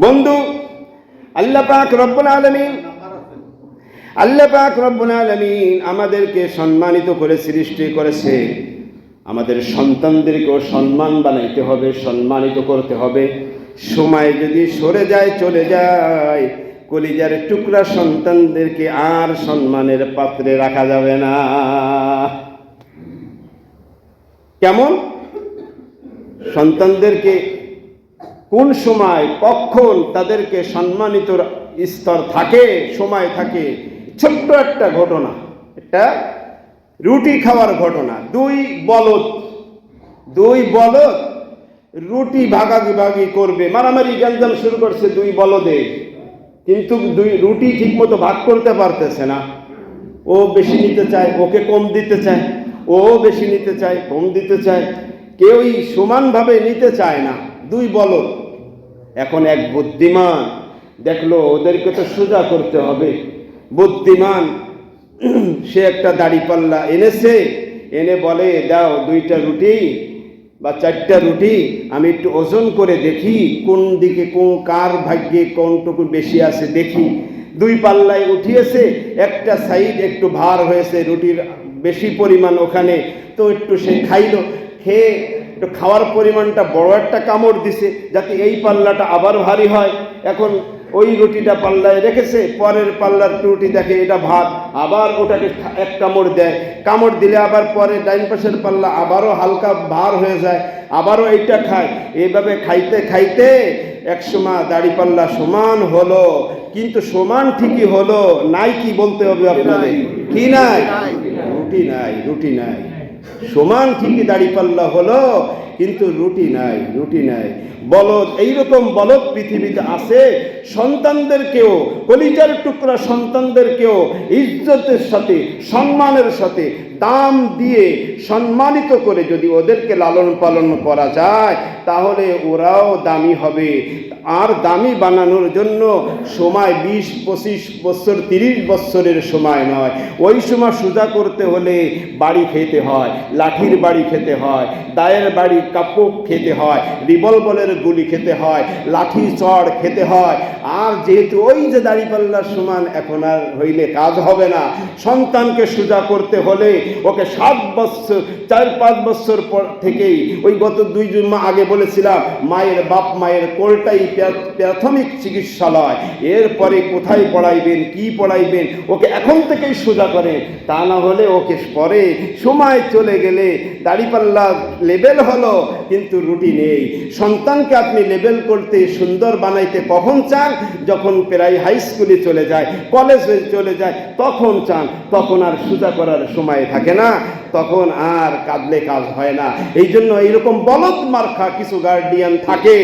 বন্ধু, আল্লাহ পাক রব্বুল আলামিন আমাদেরকে সম্মানিত করে সৃষ্টি করেছে। আমাদের সন্তানদেরকেও সম্মান বানাইতে হবে, সম্মানিত করতে হবে। সময় যদি সরে যায়, চলে যায়, কলিজার টুকরা সন্তানদেরকে আর সম্মানের পাত্রে রাখা যাবে না। কেমন? সন্তানদেরকে কোন সময় কখন তাদেরকে সম্মানিত স্তর থাকে, সময় থাকে। ছোট্ট একটা ঘটনা, একটা রুটি খাওয়ার ঘটনা। দুই বলদ রুটি ভাগাভাগি করবে, মারামারি গ্যাঞ্জাম শুরু করছে দুই বলদে, কিন্তু রুটি ঠিক মতো ভাগ করতে পারতেছে না। ও বেশি নিতে চায়, ওকে কম দিতে চায়, ও বেশি নিতে চায়, কম দিতে চায়, কেউই সমানভাবে নিতে চায় না, দুই বলদ। এখন এক বুদ্ধিমান দেখলো ওদেরকে তো সোজা করতে হবে। বুদ্ধিমান সে একটা দাড়িপাল্লা এনেছে, এনে বলে, দাও দুইটা রুটি বা চারটা রুটি, আমি একটু ওজন করে দেখি কোন দিকে কার ভাগ্যে কোনটুকু বেশি আছে দেখি। দুই পাল্লায় উঠিয়েছে, একটা সাইড একটু ভার হয়েছে, রুটির বেশি পরিমাণ ওখানে, তো একটু সে খাইলো। খেয়ে একটু খাওয়ার পরিমাণটা বড় একটা কামড় দিছে যাতে এই পাল্লাটা আবার ভারী হয়। এখন ওই রুটিটা পাল্লায় রেখেছে, পরের পাল্লার রুটি দেখে এটা ভাত, আবার ওটাকে এক কামড় দেয়। কামড় দিলে আবার পরে ডাইন পাশের পাল্লা আবারও হালকা ভার হয়ে যায়, আবারও এইটা খায়। এইভাবে খাইতে খাইতে একসময় দাড়িপাল্লা সমান হলো, কিন্তু সমান ঠিকই হলো, নাই কি বলতে হবে আপনাদের? কি নাই? রুটি নাই। সমান ঠিকই দাড়িপাল্লা হলো, কিন্তু রুটি নাই। বলদ, এইরকম বলদ পৃথিবীতে আছে। সন্তানদেরকেও, কলিজার টুকরা সন্তানদেরকেও ইজ্জতের সাথে, সম্মানের সাথে, দাম দিয়ে সম্মানিত করে যদি ওদেরকে লালন পালন করা যায়, তাহলে ওরাও দামি হবে। আর দামি বানানোর জন্য সময় 20-25 বছর, 30 বছরের সময় নয়। ওই সময় সোজা করতে হলে বাড়ি খেতে হয়, লাঠির বাড়ি খেতে হয়, দায়ের বাড়ি কাপড় খেতে হয়, রিভলভারের গুলি খেতে হয়, লাঠি চড় খেতে হয়। আর যেহেতু ওই যে দাড়িপাল্লার সমান এখন আর হইলে কাজ হবে না, সন্তানকে সোজা করতে হলে ওকে 7 বছর, 4-5 বছর পর থেকেই, ওই গত 2 জুম্মা আগে বলেছিলাম, বাপ মায়ের কোলটাই প্রাথমিক চিকিৎসালয়। এরপরে কোথায় পড়াইবেন, কি পড়াইবেন, ওকে এখন থেকেই সোজা করেন। তা না হলে ওকে পরে সময় চলে গেলে দাড়িপাল্লা লেবেল হলো কিন্তু রুটি নেই। সন্তানকে আপনি লেবেল করতে, সুন্দর বানাইতে কখন চান? যখন প্রায় হাই স্কুলে চলে যায়, কলেজে চলে যায়, তখন চান। তখন আর সোজা করার সময় থাকে না, তখন আর কাঁদলে কাজ হয় না। এই জন্য এইরকম বলদ মার্কা কিছু গার্ডিয়ান থাকে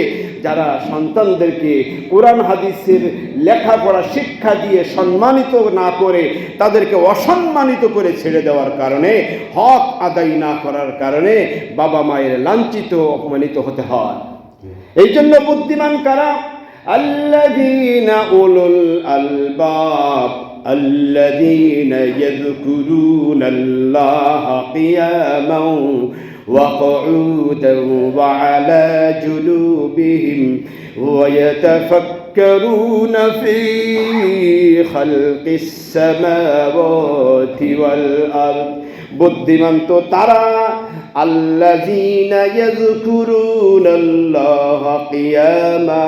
যারা সন্তানদেরকে কোরআন হাদিসের লেখাপড়া শিক্ষা দিয়ে সম্মানিত না করে তাদেরকে অসম্মানিত করে ছেড়ে দেওয়ার কারণে, হক আদায় না করার কারণে বাবা মায়ের লাঞ্ছিত, অপমানিত হতে হয়। এই জন্য বুদ্ধিমান কারা? আল্লাযীনা উলুল আলবাব الذين يذكرون الله قياما وقعودا وعلى جنوبهم ويتفكرون في خلق السماوات والأرض। বুদ্ধিমান তো তারা, আল্লাযীনা ইয়াযকুরুনাল্লাহা কিয়ামা,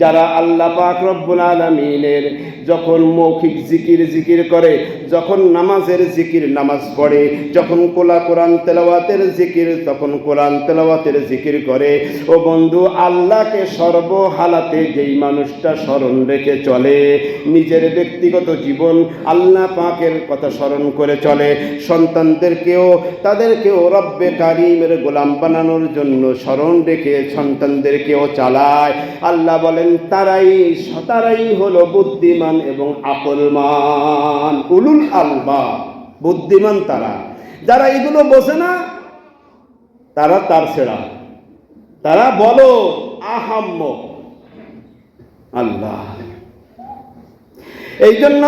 যারা আল্লাহ পাক রব্বুল আলামিনের যখন মৌখিক জিকির করে, যখন নামাজের জিকির নামাজ পড়ে, যখন কোরআন তেলাওয়াতের জিকির তখন কোরআন তেলাওয়াতের জিকির করে। ও বন্ধু, আল্লাহকে সর্বহালাতে যেই মানুষটা স্মরণ রেখে চলে, নিজের ব্যক্তিগত জীবন আল্লাহ পাকের কথা স্মরণ করে চলে, সন্তানদেরকেও তাদেরকেও রব্বে কারিমের গোলাম বানানোর জন্য স্মরণ রেখে সন্তানদেরকেও চালায়। আল্লাহ বলেন তারাই হলো বুদ্ধিমান এবং আকলমান। উলুল আলবাব, বুদ্ধিমান তারা। যারা এগুলো বোঝে না তারা তার ছেড়া, তারা বলো আহাম্মক। আল্লাহ এই জন্য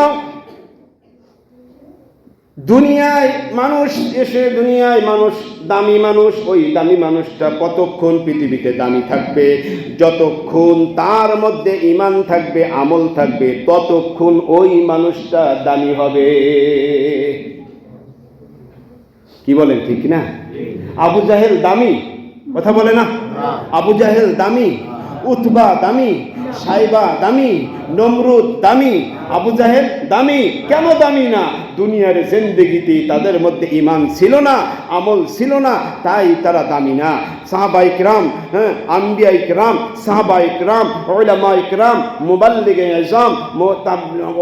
দুনিয়ায় মানুষ এসে, দুনিয়ায় মানুষ দামি মানুষ, ওই দামি মানুষটা কতক্ষণ পৃথিবীতে দামি থাকবে? যতক্ষণ তার মধ্যে ঈমান থাকবে, আমল থাকবে, ততক্ষণ ওই মানুষটা দামি হবে। কি বলেন, ঠিক না? আবু জাহেল দামি, কথা বলে না? আবু জাহেল দামি, উতবা দামি, সাইবা দামি, নমরুদ দামি, আবু জাহেল দামি। কেন দামি না? দুনিয়ার জিন্দেগিতে তাদের মধ্যে ঈমান ছিল না, আমল ছিল না, তাই তারা দামি না। সাহাবায়ে কিরাম, আম্বিয়ায়ে কিরাম, সাহাবায়ে কিরাম, উলামায়ে কিরাম, মুবাল্লিগে আযম,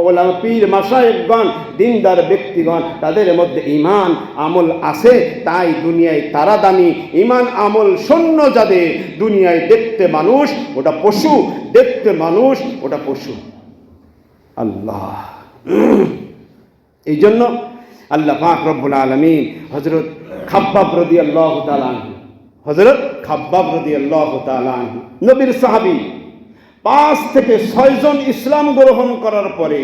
ওলামা, পীর, মাশায়েখগণ, দিনদার ব্যক্তিগণ, তাদের মধ্যে ঈমান আমল আছে, তাই দুনিয়ায় তারা দামি। ঈমান আমল শূন্য যাদের, দুনিয়ায় দেখতে মানুষ ওটা পশু, দেখতে মানুষ ওটা পশু। আল্লাহ, এই জন্য আল্লাহ পাক রব্বুল আলামিন হযরত খাব্বাব রাদিয়াল্লাহু তাআলা আনহু, হযরত খাব্বাব রাদিয়াল্লাহু তাআলা আনহু নবীর সাহাবী, 5 থেকে 6 জন ইসলাম গ্রহণ করার পরে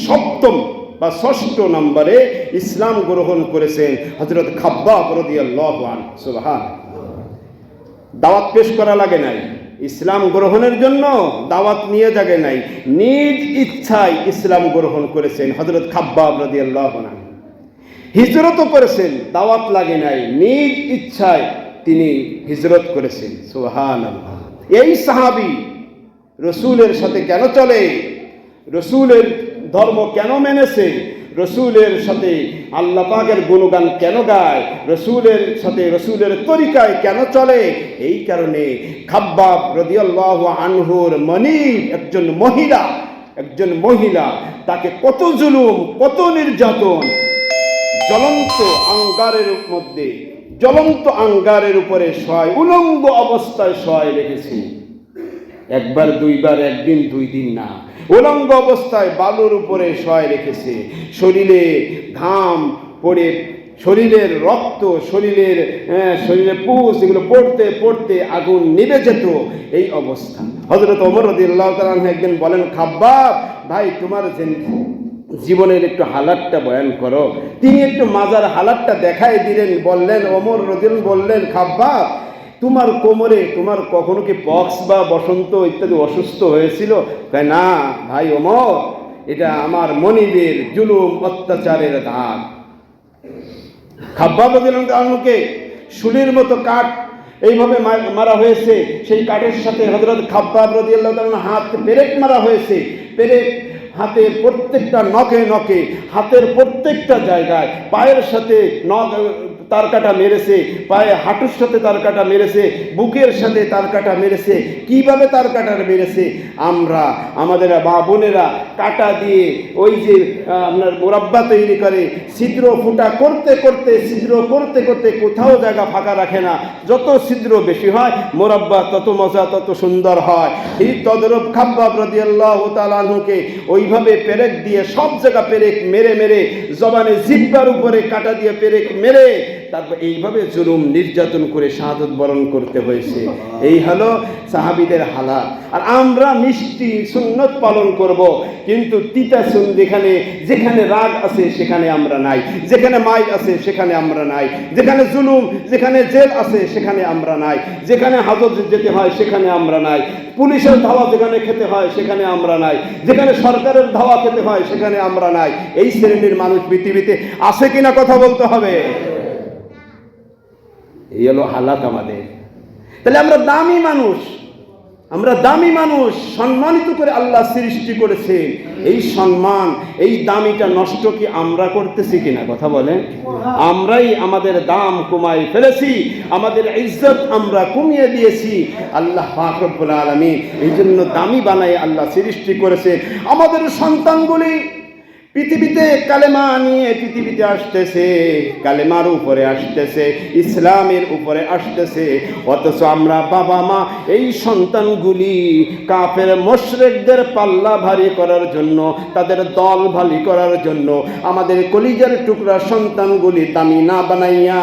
সপ্তম বা ষষ্ঠ নম্বরে ইসলাম গ্রহণ করেছেন হযরত খাব্বাব রাদিয়াল্লাহু আনহু। সুবহানাল্লাহ। দাওয়াত পেশ করা লাগে নাই, ইসলাম গ্রহণের জন্য দাওয়াত নিয়ে জাগে নাই, নিজ ইচ্ছায় ইসলাম গ্রহণ করেছেন হযরত খাব্বাব রাদিয়াল্লাহু আনহু। হিজরতও করেছেন, দাওয়াত লাগে নাই, নিজ ইচ্ছায় তিনি হিজরত করেছেন। সুবহানাল্লাহ। এই সাহাবী রসুলের সাথে কেন চলে, রসুলের ধর্ম কেন মেনেছে, রসুলের সাথে আল্লাহ পাকের গুণগান কেন গায়, রসুলের সাথে রসুলের তরিকায় কেন চলে, এই কারণে খাব্বাব রাদিয়াল্লাহু আনহুর মনিব একজন মহিলা, তাকে কত জুলুম, কত নির্যাতন, জ্বলন্ত আঙ্গারের উপরে শয়, উলঙ্গ অবস্থায় শয় রেখেছে। একবার দুইবার, একদিন দুই দিন না, উলঙ্গ অবস্থায় বালুর উপরে শয় রেখেছে। শরীরে ঘাম পড়ে, শরীরের রক্ত, শরীরে পুষ, এগুলো পড়তে পড়তে আগুন নিভে যেত, এই অবস্থা। হযরত ওমর রাদিয়াল্লাহু তাআলা একদিন বলেন, খাব্বাব ভাই, তোমার জীবনের একটু হালাতটা বয়ান করো। তিনি একটু মাজার হালাতটা দেখাই দিলেন, বললেন, ওমর রাদিয়াল্লাহু বললেন, খাব্বাব, তোমার কোমরে তোমার কখনো কি পক্স বা বসন্ত ইত্যাদি অসুস্থ হয়েছিল? তাই না ভাই ওমর, এটা আমার মনিবের জুলুম অত্যাচারের দাগ। খাব্বাব রাদিয়াল্লাহু তাআলাকে শুলির মতো কাঠ এইভাবে মারা হয়েছে। সেই কাঠের সাথে হযরত খাব্বাব রাদিয়াল্লাহু তাআলা হাত পেরেক মারা হয়েছে। পেরেক হাতের প্রত্যেকটা নখে, হাতের প্রত্যেকটা জায়গায়, পায়ের সাথে নখ তার কাটা মেরেছে, পায়ে হাঁটুর সাথে তার কাটা মেরেছে, বুকের সাথে তার কাটা মেরেছে। কিভাবে তার কাটা মেরেছে? আমরা, আমাদের মা বোনেরা কাটা দিয়ে ওই যে আপনার মোরাব্বা তৈরি করে, ছিদ্র ফুটা করতে করতে কোথাও জায়গা ফাঁকা রাখে না। যত ছিদ্র বেশি হয় মোরাব্বা তত মজা, তত সুন্দর হয়। এই তদরূপ খাব্বাব রাদিয়াল্লাহু তাআলা আনহুকে ওইভাবে পেরেক দিয়ে সব জায়গা পেরেক মেরে জবানে জিহ্বার উপরে কাটা দিয়ে পেরেক মেরে তারপর এইভাবে জুলুম নির্যাতন করে শাহাদত বরণ করতে হয়েছে। এই হলো সাহাবীদের হালাত। আর আমরা মিষ্টি সুন্নত পালন করব, কিন্তু তিতা যেখানে রাগ আছে সেখানে আমরা নাই, যেখানে মাইর আছে সেখানে আমরা নাই, যেখানে জুলুম, যেখানে জেল আছে সেখানে আমরা নাই, যেখানে হাজত যেতে হয় সেখানে আমরা নাই, পুলিশের ধাওয়া যেখানে খেতে হয় সেখানে আমরা নাই, যেখানে সরকারের ধাওয়া খেতে হয় সেখানে আমরা নাই। এই শ্রেণীর মানুষ পৃথিবীতে আছে কিনা কথা বলতে হবে। এই হলো হালাত আমাদের। তাহলে আমরা দামি মানুষ, সম্মানিত করে আল্লাহ সৃষ্টি করেছেন। এই সম্মান, এই দামিটা নষ্ট কি আমরা করতেছি কিনা কথা বলেন? আমরাই আমাদের দাম কমাই ফেলেছি, আমাদের ইজ্জত আমরা কমিয়ে দিয়েছি। আল্লাহ পাক রব্বুল আলামিন এই জন্য দামি বানায় আল্লাহ সৃষ্টি করেছে। আমাদের সন্তানগুলি পৃথিবীতে কালেমা নিয়ে পৃথিবীতে আসতেছে, কালেমার উপরে আসতেছে, ইসলামের উপরে আসতেছে, অথচ আমরা বাবা মা এই সন্তানগুলি কাফের মুশরিকদের পাল্লা ভারী করার জন্য, তাদের দল ভারী করার জন্য আমাদের কলিজার টুকরা সন্তানগুলি দামি না বানাইয়া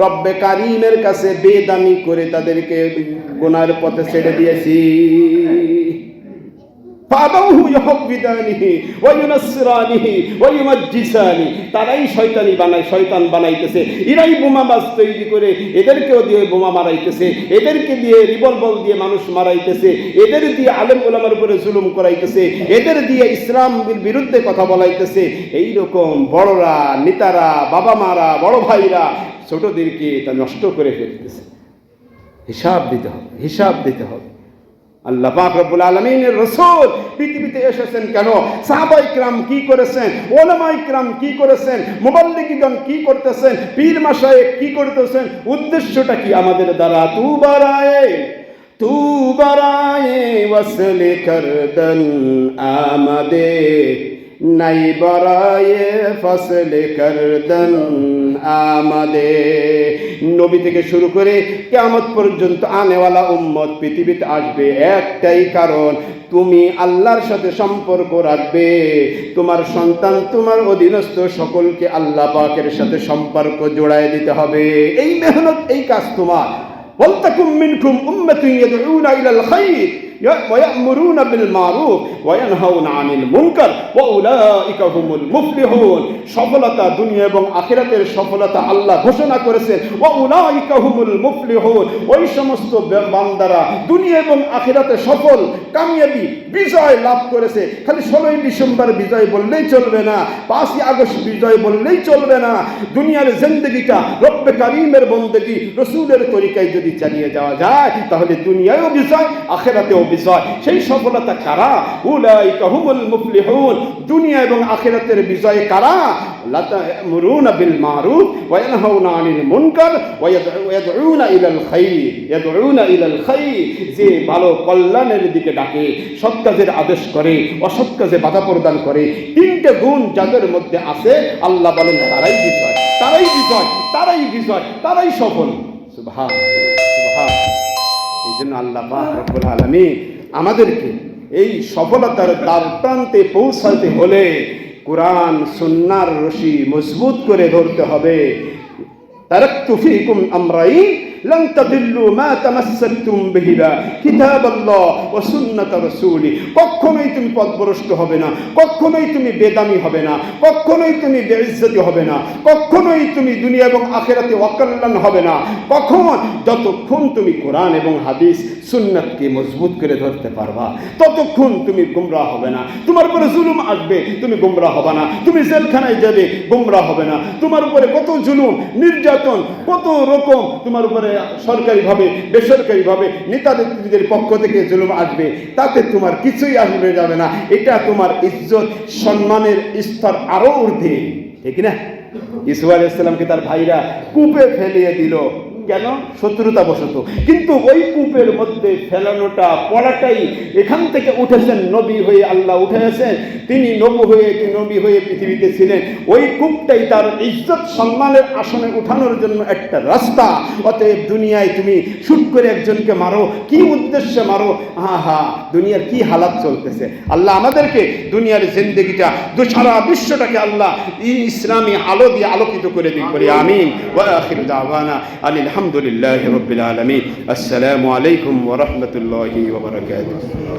রব্বে কারিমের কাছে বেদামি করে তাদেরকে গুনার পথে ছেড়ে দিয়েছি। ফাবাউহু ইউহাব্বিদানিহি ওয়া ইউনাসসিরানিহি ওয়া ইউমাজ্জিসানি। তারাই শয়তানি বানায়, শয়তান বানাইতেছে, এরাই বোমাবাজ তৈরি করে এদেরকেও দিয়ে বোমা মারাইতেছে, এদেরকে দিয়ে রিভলভার দিয়ে মানুষ মারাইতেছে, এদের দিয়ে আলেম ওলামার উপরে জুলুম করাইতেছে, এদের দিয়ে ইসলামের বিরুদ্ধে কথা বলাইতেছে। এইরকম বড়রা, নেতারা, বাবা মারা, বড় ভাইরা ছোটদেরকে তা নষ্ট করে ফেলতেছে। হিসাব দিতে হবে, হিসাব দিতে হবে। আল্লাহ পাক রব্বুল আলামিনের রাসূল পৃথিবীতে এসেছেন কেন? সাহাবায়ে কিরাম কি করেছেন, উলামায়ে কিরাম কি করেছেন, মুবাল্লিগিগণ কি করতেছেন, পীর মাশায়েখ কি করতেছেন, উদ্দেশ্যটা কি আমাদের দ্বারা? তু বারায়ে ওয়াসলে করদন আমাদে নাই বারায়ে ফসলে করদন আমাদে। নবী থেকে শুরু করে কিয়ামত পর্যন্ত আনেওয়ালা উম্মত পৃথিবীতে আসবে একটাই কারণ, তুমি আল্লাহর সাথে সম্পর্ক রাখবে। তোমার সন্তান, তোমার অধীনস্থ সকলকে আল্লাহ পাকের সাথে সম্পর্ক জোড়ায় দিতে হবে। এই মেহনত, এই কাজ তোমার। ওয়ালতাকুম মিনকুম উম্মাতুন ইয়াদউনা ইলাল খায়র ويأمرون بالمعروف وينهون عن المنكر وأولئك هم المفلحون। সফলতা দুনিয়া এবং আখিরাতের সফলতা আল্লাহ ঘোষণা করেছেন, ওয়াউলাইকা হুমুল মুফলিহুন। ওই সমস্ত বান্দারা দুনিয়া এবং আখিরাতে সফল, কামিয়াবি, বিজয় লাভ করেছে। খালি 16ই ডিসেম্বর বিজয় বললেই চলবে না, 5ই আগস্ট বিজয় বললেই চলবে না। দুনিয়ার জিন্দেগিটা রব্বে কারীমের বন্দেগি, রাসূলের তরিকায় যদি চালিয়ে যাওয়া যায় তাহলে দুনিয়ায়ও বিজয়, আখিরাতেও বিজয়। সেই সফলতা কারা? উলাইকা হুমুল মুফলিহুন। দুনিয়া এবং আখিরাতের বিজয় কারা? লা তা'মুরুনা বিল মারুফ ওয়া ইয়ানহাউনা আনিল মুনকার ওয়া ইয়াদউনা ইলাল খায়র, ইয়াদউনা ইলাল খায়র। যে ভালো কল্যাণের দিকে ডাকে, সৎ কাজের আদেশ করে, অসৎ কাজে বাধা প্রদান করে, তিনটে গুণ যাদের মধ্যে আছে আল্লাহ বলেন তারাই বিজয়, তারাই বিজয়, তারাই বিজয়, তারাই সফল। সুবহানাল্লাহ, সুবহানাল্লাহ। এই জন্য আল্লাহ পাক রব্বুল আলামিন আমাদেরকে এই সফলতার দ্বার প্রান্তে পৌঁছাতে হলে কোরআন সুন্নাহর রশি মজবুত করে ধরতে হবে। তারাকতু ফীকুম আমরাইন লান তাদিল্লু মা তামাসসাকতুম বিহিমা কিতাবাল্লাহ ওয়া সুন্নাত রাসূলি। কখনোই তুমি পথভ্রষ্ট হবে না, কখনোই তুমি বেদামি হবে না, কখনোই তুমি বেইজ্জতি হবে না, কখনোই তুমি দুনিয়া এবং আখিরাতে অকল্যাণ হবে না। কখন? যতক্ষণ তুমি কোরআন এবং হাদিস সুন্নাতকে মজবুত করে ধরতে পারবা, ততক্ষণ তুমি গোমরাহ হবে না। তোমার উপরে জুলুম আসবে, তুমি গোমরাহ হবে না। তুমি জেলখানায় যাবে, গোমরাহ হবে না। তোমার উপরে কত জুলুম, নির্যাতন, কত রকম তোমার উপরে সরকারিভাবে, বেসরকারিভাবে নেতাদের পক্ষ থেকে জুলুম আসবে, তাতে তোমার কিছুই আসবে যাবে না। এটা তোমার ইজ্জত সম্মানের স্তর আরো ঊর্ধ্বে, ঠিক না? ইউসুফ আলাইহিস সালামকে তার ভাইরা কূপে ফেলিয়ে দিল, কেন? শত্রুতা বশত। কিন্তু ওই কূপের মধ্যে ফেলানোটা, পড়াটাই, এখান থেকে উঠেছেন নবী হয়ে, আল্লাহ উঠেছেন, তিনি নবী হয়ে পৃথিবীতে ছিলেন। ওই কূপটাই তার ইজ্জত সম্মানের আসনে উঠানোর জন্য একটা রাস্তা। অতএব দুনিয়ায় তুমি শুট করে একজনকে মারো, কি উদ্দেশ্যে মারো? দুনিয়ার কি হালাত চলতেছে। আল্লাহ আমাদেরকে দুনিয়ার জিন্দেগিটা, সারা বিশ্বটাকে আল্লাহ ইসলামী আলো দিয়ে আলোকিত করে দিন, বলি আমিন। ওয়া আখিরু দাওয়ানা আলহামদুলিল্লাহি রাব্বিল আলামিন। আসসালামু আলাইকুম ওয়া রাহমাতুল্লাহি ওয়া বারাকাতুহু।